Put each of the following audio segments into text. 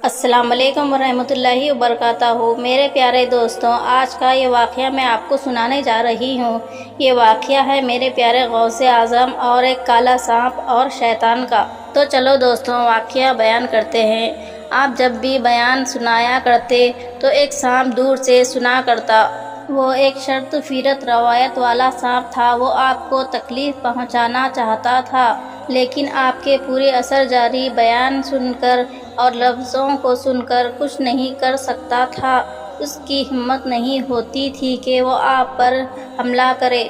السلام علیکم ورحمۃ اللہ وبرکاتہ۔ میرے پیارے دوستوں، آج کا یہ واقعہ میں آپ کو سنانے جا رہی ہوں۔ یہ واقعہ ہے میرے پیارے غوث اعظم اور ایک کالا سانپ اور شیطان کا۔ تو چلو دوستوں، واقعہ بیان کرتے ہیں۔ آپ جب بھی بیان سنایا کرتے تو ایک سانپ دور سے سنا کرتا۔ وہ ایک شرط فیرت روایت والا سانپ تھا۔ وہ آپ کو تکلیف پہنچانا چاہتا تھا، لیکن آپ کے پورے اثر جاری بیان سن کر اور لفظوں کو سن کر کچھ نہیں کر سکتا تھا۔ اس کی ہمت نہیں ہوتی تھی کہ وہ آپ پر حملہ کرے۔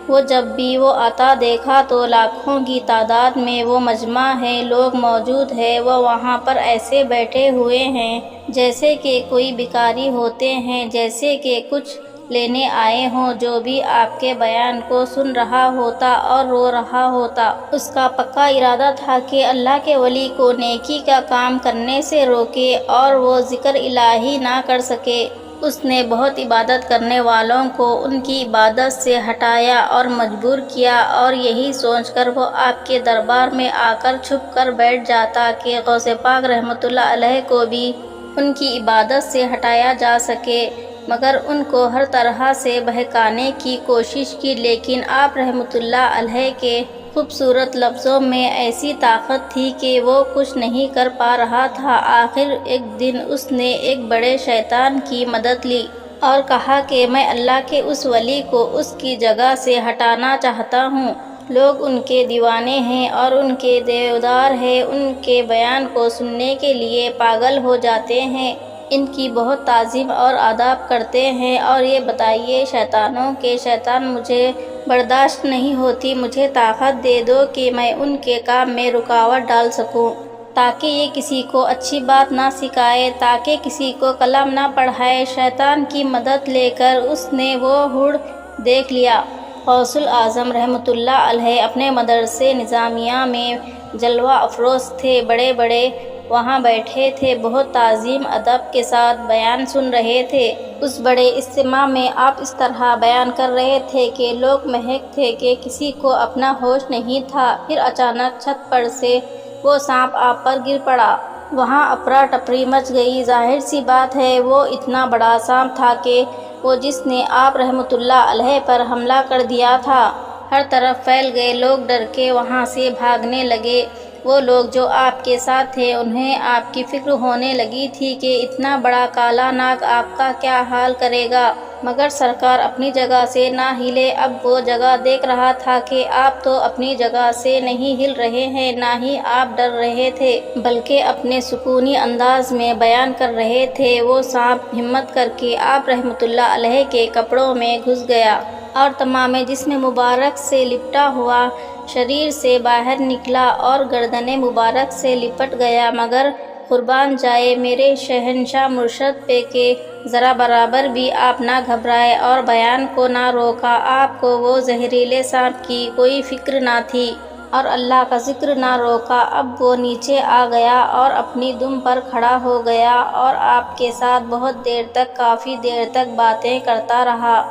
وہ جب بھی وہ آتا دیکھا تو لاکھوں کی تعداد میں وہ مجمع ہے، لوگ موجود ہیں۔ وہ وہاں پر ایسے بیٹھے ہوئے ہیں جیسے کہ کوئی بھکاری ہوتے ہیں، جیسے کہ کچھ لینے آئے ہوں۔ جو بھی آپ کے بیان کو سن رہا ہوتا اور رو رہا ہوتا، اس کا پکا ارادہ تھا کہ اللہ کے ولی کو نیکی کا کام کرنے سے روکے اور وہ ذکر الہی نہ کر سکے۔ اس نے بہت عبادت کرنے والوں کو ان کی عبادت سے ہٹایا اور مجبور کیا، اور یہی سوچ کر وہ آپ کے دربار میں آ کر چھپ کر بیٹھ جاتا کہ غوث پاک رحمۃ اللہ علیہ کو بھی ان کی عبادت سے ہٹایا جا سکے۔ مگر ان کو ہر طرح سے بہکانے کی کوشش کی، لیکن آپ رحمۃ اللہ علیہ کے خوبصورت لفظوں میں ایسی طاقت تھی کہ وہ کچھ نہیں کر پا رہا تھا۔ آخر ایک دن اس نے ایک بڑے شیطان کی مدد لی اور کہا کہ میں اللہ کے اس ولی کو اس کی جگہ سے ہٹانا چاہتا ہوں۔ لوگ ان کے دیوانے ہیں اور ان کے دیودار ہیں، ان کے بیان کو سننے کے لیے پاگل ہو جاتے ہیں، ان کی بہت تعظیم اور آداب کرتے ہیں۔ اور یہ بتائیے شیطانوں کے شیطان، مجھے برداشت نہیں ہوتی، مجھے طاقت دے دو کہ میں ان کے کام میں رکاوٹ ڈال سکوں، تاکہ یہ کسی کو اچھی بات نہ سکھائے، تاکہ کسی کو کلام نہ پڑھائے۔ شیطان کی مدد لے کر اس نے وہ ہوڑ دیکھ لیا۔ غوث اعظم رحمۃ اللہ علیہ اپنے مدرسے نظامیہ میں جلوہ افروز تھے، بڑے بڑے وہاں بیٹھے تھے، بہت تعظیم ادب کے ساتھ بیان سن رہے تھے۔ اس بڑے اجتماع میں آپ اس طرح بیان کر رہے تھے کہ لوگ مہک تھے کہ کسی کو اپنا ہوش نہیں تھا۔ پھر اچانک چھت پر سے وہ سانپ آپ پر گر پڑا۔ وہاں افرا تفری مچ گئی۔ ظاہر سی بات ہے وہ اتنا بڑا سانپ تھا کہ وہ جس نے آپ رحمۃ اللہ علیہ پر حملہ کر دیا تھا۔ ہر طرف پھیل گئے، لوگ ڈر کے وہاں سے بھاگنے لگے۔ وہ لوگ جو آپ کے ساتھ تھے انہیں آپ کی فکر ہونے لگی تھی کہ اتنا بڑا کالا ناگ آپ کا کیا حال کرے گا، مگر سرکار اپنی جگہ سے نہ ہلے۔ اب وہ جگہ دیکھ رہا تھا کہ آپ تو اپنی جگہ سے نہیں ہل رہے ہیں، نہ ہی آپ ڈر رہے تھے، بلکہ اپنے سکونی انداز میں بیان کر رہے تھے۔ وہ سانپ ہمت کر کے آپ رحمۃ اللہ علیہ کے کپڑوں میں گھس گیا اور تمام جسم مبارک سے لپٹا ہوا شریر سے باہر نکلا اور گردن مبارک سے لپٹ گیا۔ مگر قربان جائے میرے شہنشاہ مرشد پہ کہ ذرا برابر بھی آپ نہ گھبرائے اور بیان کو نہ روکا۔ آپ کو وہ زہریلے سانپ کی کوئی فکر نہ تھی اور اللہ کا ذکر نہ روکا۔ اب وہ نیچے آ گیا اور اپنی دم پر کھڑا ہو گیا اور آپ کے ساتھ بہت دیر تک، کافی دیر تک باتیں کرتا رہا،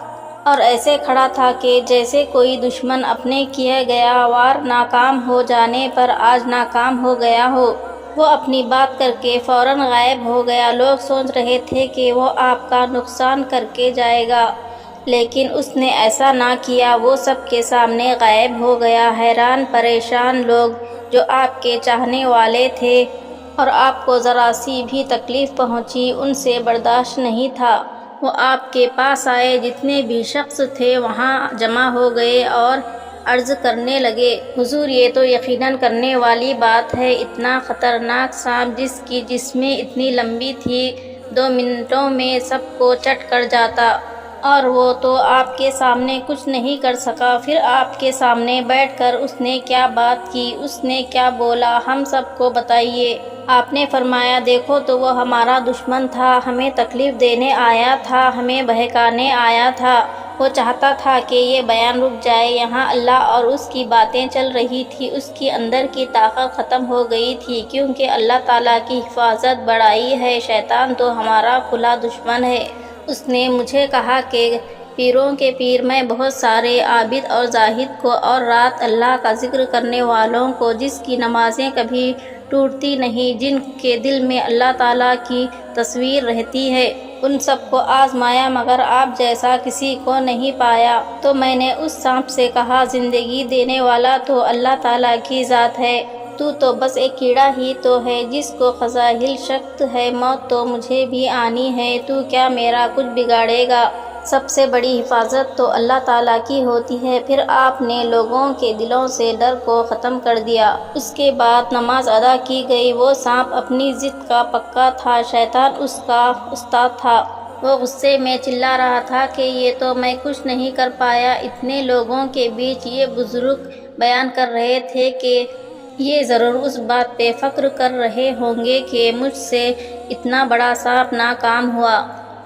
اور ایسے کھڑا تھا کہ جیسے کوئی دشمن اپنے کیے گیا وار ناکام ہو جانے پر آج ناکام ہو گیا ہو۔ وہ اپنی بات کر کے فوراً غائب ہو گیا۔ لوگ سوچ رہے تھے کہ وہ آپ کا نقصان کر کے جائے گا، لیکن اس نے ایسا نہ کیا، وہ سب کے سامنے غائب ہو گیا۔ حیران پریشان لوگ جو آپ کے چاہنے والے تھے اور آپ کو ذرا سی بھی تکلیف پہنچی ان سے برداشت نہیں تھا۔ وہ آپ کے پاس آئے، جتنے بھی شخص تھے وہاں جمع ہو گئے اور عرض کرنے لگے، حضور یہ تو یقیناً کرنے والی بات ہے، اتنا خطرناک سانپ جس کی جسمیں اتنی لمبی تھی 2 منٹوں میں سب کو چٹ کر جاتا، اور وہ تو آپ کے سامنے کچھ نہیں کر سکا۔ پھر آپ کے سامنے بیٹھ کر اس نے کیا بات کی، اس نے کیا بولا، ہم سب کو بتائیے۔ آپ نے فرمایا دیکھو تو وہ ہمارا دشمن تھا، ہمیں تکلیف دینے آیا تھا، ہمیں بہکانے آیا تھا، وہ چاہتا تھا کہ یہ بیان رک جائے۔ یہاں اللہ اور اس کی باتیں چل رہی تھی، اس کی اندر کی طاقت ختم ہو گئی تھی، کیونکہ اللہ تعالیٰ کی حفاظت بڑائی ہے، شیطان تو ہمارا کھلا دشمن ہے۔ اس نے مجھے کہا کہ پیروں کے پیر میں بہت سارے عابد اور زاہد کو اور رات اللہ کا ذکر کرنے والوں کو، جس کی نمازیں کبھی ٹوٹتی نہیں، جن کے دل میں اللہ تعالیٰ کی تصویر رہتی ہے، ان سب کو آزمایا مگر آپ جیسا کسی کو نہیں پایا۔ تو میں نے اس سانپ سے کہا، زندگی دینے والا تو اللہ تعالیٰ کی ذات ہے، تو بس ایک کیڑا ہی تو ہے جس کو خزائل شک ہے، موت تو مجھے بھی آنی ہے، تو کیا میرا کچھ بگاڑے گا؟ سب سے بڑی حفاظت تو اللہ تعالیٰ کی ہوتی ہے۔ پھر آپ نے لوگوں کے دلوں سے ڈر کو ختم کر دیا۔ اس کے بعد نماز ادا کی گئی۔ وہ سانپ اپنی ضد کا پکا تھا، شیطان اس کا استاد تھا۔ وہ غصے میں چلا رہا تھا کہ یہ تو میں کچھ نہیں کر پایا۔ اتنے لوگوں کے بیچ یہ بزرگ بیان کر رہے تھے کہ یہ ضرور اس بات پہ فخر کر رہے ہوں گے کہ مجھ سے اتنا بڑا سانپ ناکام ہوا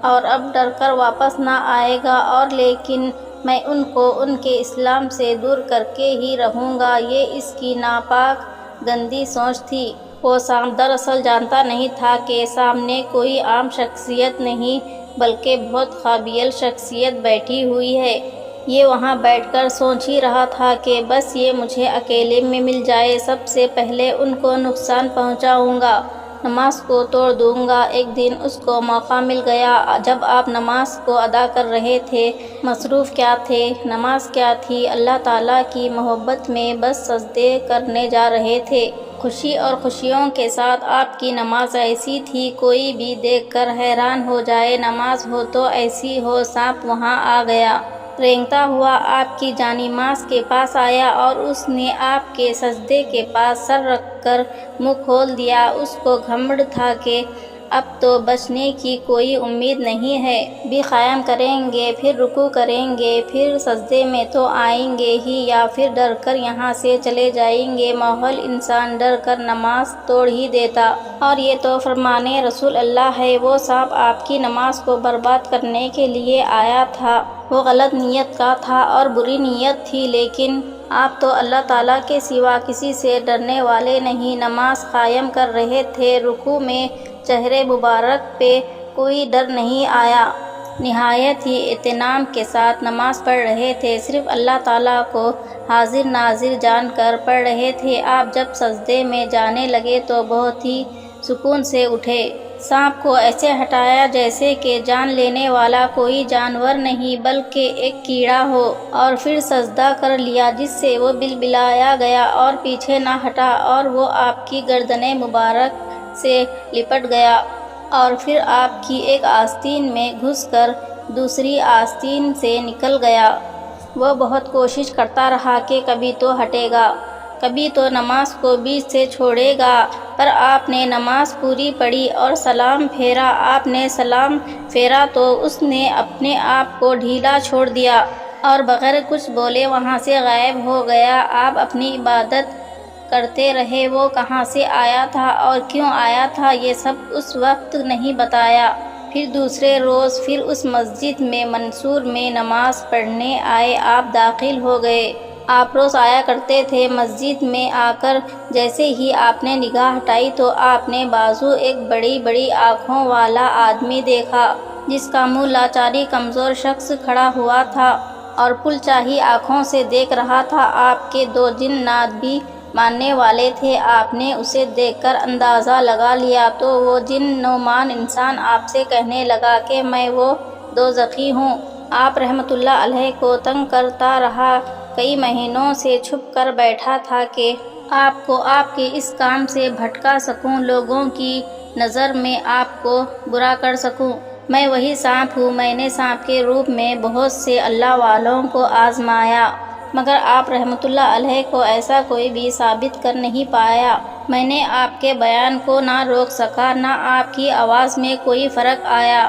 اور اب ڈر کر واپس نہ آئے گا، اور لیکن میں ان کو ان کے اسلام سے دور کر کے ہی رہوں گا۔ یہ اس کی ناپاک گندی سوچ تھی۔ وہ سانپ دراصل جانتا نہیں تھا کہ سامنے کوئی عام شخصیت نہیں بلکہ بہت قابل شخصیت بیٹھی ہوئی ہے۔ یہ وہاں بیٹھ کر سوچ ہی رہا تھا کہ بس یہ مجھے اکیلے میں مل جائے، سب سے پہلے ان کو نقصان پہنچاؤں گا، نماز کو توڑ دوں گا۔ ایک دن اس کو موقع مل گیا جب آپ نماز کو ادا کر رہے تھے۔ مصروف کیا تھے؟ نماز کیا تھی؟ اللہ تعالیٰ کی محبت میں بس سجدے کرنے جا رہے تھے۔ خوشی اور خوشیوں کے ساتھ آپ کی نماز ایسی تھی کوئی بھی دیکھ کر حیران ہو جائے۔ نماز ہو تو ایسی ہو۔ سانپ وہاں آ گیا، رینگتا ہوا آپ کی جانماز کے پاس آیا اور اس نے آپ کے سجدے کے پاس سر رکھ کر منہ کھول دیا۔ اس کو گھمنڈ تھا کہ اب تو بچنے کی کوئی امید نہیں ہے۔ بھی قیام کریں گے، پھر رکوع کریں گے، پھر سجدے میں تو آئیں گے ہی، یا پھر ڈر کر یہاں سے چلے جائیں گے۔ ماحول انسان ڈر کر نماز توڑ ہی دیتا، اور یہ تو فرمان رسول اللہ ہے۔ وہ سانپ آپ کی نماز کو برباد کرنے کے لیے آیا تھا۔ وہ غلط نیت کا تھا اور بری نیت تھی، لیکن آپ تو اللہ تعالیٰ کے سوا کسی سے ڈرنے والے نہیں۔ نماز قائم کر رہے تھے، رکوع میں چہرے مبارک پہ کوئی ڈر نہیں آیا، نہایت ہی اطمینان کے ساتھ نماز پڑھ رہے تھے، صرف اللہ تعالیٰ کو حاضر ناظر جان کر پڑھ رہے تھے۔ آپ جب سجدے میں جانے لگے تو بہت ہی سکون سے اٹھے۔ سانپ کو ایسے ہٹایا جیسے کہ جان لینے والا کوئی جانور نہیں بلکہ ایک کیڑا ہو، اور پھر سجدہ کر لیا جس سے وہ بلبلایا گیا اور پیچھے نہ ہٹا، اور وہ آپ کی گردن مبارک سے لپٹ گیا اور پھر آپ کی ایک آستین میں گھس کر دوسری آستین سے نکل گیا۔ وہ بہت کوشش کرتا رہا کہ کبھی تو ہٹے گا، کبھی تو نماز کو بیچ سے چھوڑے گا، پر آپ نے نماز پوری پڑھی اور سلام پھیرا۔ آپ نے سلام پھیرا تو اس نے اپنے آپ کو ڈھیلا چھوڑ دیا اور بغیر کچھ بولے وہاں سے غائب ہو گیا۔ آپ اپنی عبادت کرتے رہے۔ وہ کہاں سے آیا تھا اور کیوں آیا تھا یہ سب اس وقت نہیں بتایا۔ پھر دوسرے روز پھر اس مسجد میں منصور میں نماز پڑھنے آئے۔ آپ داخل ہو گئے۔ آپ روز آیا کرتے تھے۔ مسجد میں آ کر جیسے ہی آپ نے نگاہ ہٹائی تو آپ نے بازو ایک بڑی بڑی آنکھوں والا آدمی دیکھا جس کا منہ لاچاری کمزور شخص کھڑا ہوا تھا اور پل چاہی آنکھوں سے دیکھ رہا تھا۔ آپ کے دو جنات بھی ماننے والے تھے۔ آپ نے اسے دیکھ کر اندازہ لگا لیا تو وہ جن نعمان انسان آپ سے کہنے لگا کہ میں وہ دوزخی ہوں۔ آپ رحمت اللہ علیہ کو تنگ کرتا رہا، کئی مہینوں سے چھپ کر بیٹھا تھا کہ آپ کو آپ کے اس کام سے بھٹکا سکوں، لوگوں کی نظر میں آپ کو برا کر سکوں۔ میں وہی سانپ ہوں۔ میں نے سانپ کے روپ میں بہت سے اللہ والوں کو آزمایا مگر آپ رحمت اللہ علیہ کو ایسا کوئی بھی ثابت کر نہیں پایا۔ میں نے آپ کے بیان کو نہ روک سکا، نہ آپ کی آواز میں کوئی فرق آیا،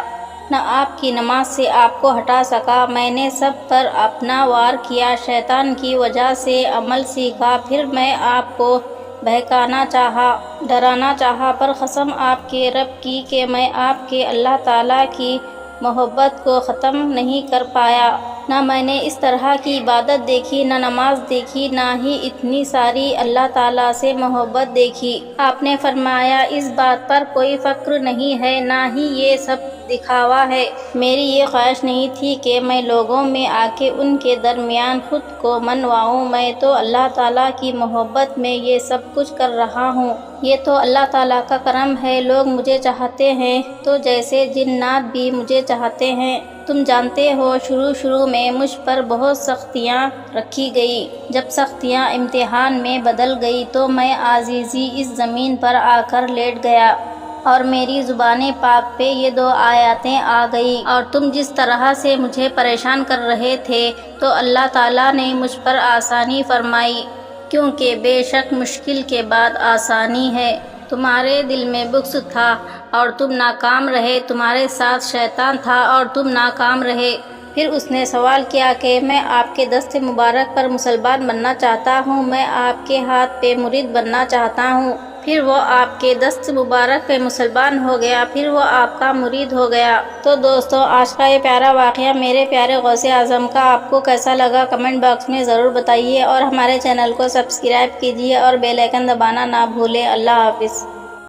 نہ آپ کی نماز سے آپ کو ہٹا سکا۔ میں نے سب پر اپنا وار کیا، شیطان کی وجہ سے عمل سیکھا، پھر میں آپ کو بہکانا چاہا، ڈرانا چاہا، پر قسم آپ کے رب کی کہ میں آپ کے اللہ تعالیٰ کی محبت کو ختم نہیں کر پایا۔ نہ میں نے اس طرح کی عبادت دیکھی، نہ نماز دیکھی، نہ ہی اتنی ساری اللہ تعالیٰ سے محبت دیکھی۔ آپ نے فرمایا اس بات پر کوئی فخر نہیں ہے، نہ ہی یہ سب دکھاوا ہے۔ میری یہ خواہش نہیں تھی کہ میں لوگوں میں آ کے ان کے درمیان خود کو منواؤں، میں تو اللہ تعالیٰ کی محبت میں یہ سب کچھ کر رہا ہوں۔ یہ تو اللہ تعالیٰ کا کرم ہے، لوگ مجھے چاہتے ہیں تو جیسے جنات بھی مجھے چاہتے ہیں۔ تم جانتے ہو شروع میں مجھ پر بہت سختیاں رکھی گئی، جب سختیاں امتحان میں بدل گئی تو میں عاجزی اس زمین پر آ کر لیٹ گیا اور میری زبان پاک پہ یہ 2 آیاتیں آ گئی، اور تم جس طرح سے مجھے پریشان کر رہے تھے تو اللہ تعالیٰ نے مجھ پر آسانی فرمائی، کیونکہ بے شک مشکل کے بعد آسانی ہے۔ تمہارے دل میں بغض تھا اور تم ناکام رہے، تمہارے ساتھ شیطان تھا اور تم ناکام رہے۔ پھر اس نے سوال کیا کہ میں آپ کے دست مبارک پر مسلمان بننا چاہتا ہوں، میں آپ کے ہاتھ پہ مرید بننا چاہتا ہوں۔ پھر وہ آپ کے دست مبارک پہ مسلمان ہو گیا، پھر وہ آپ کا مرید ہو گیا۔ تو دوستو، آج کا یہ پیارا واقعہ میرے پیارے غوث اعظم کا آپ کو کیسا لگا کمنٹ باکس میں ضرور بتائیے، اور ہمارے چینل کو سبسکرائب کیجیے اور بیل آئیکن دبانا نہ بھولیں۔ اللہ حافظ۔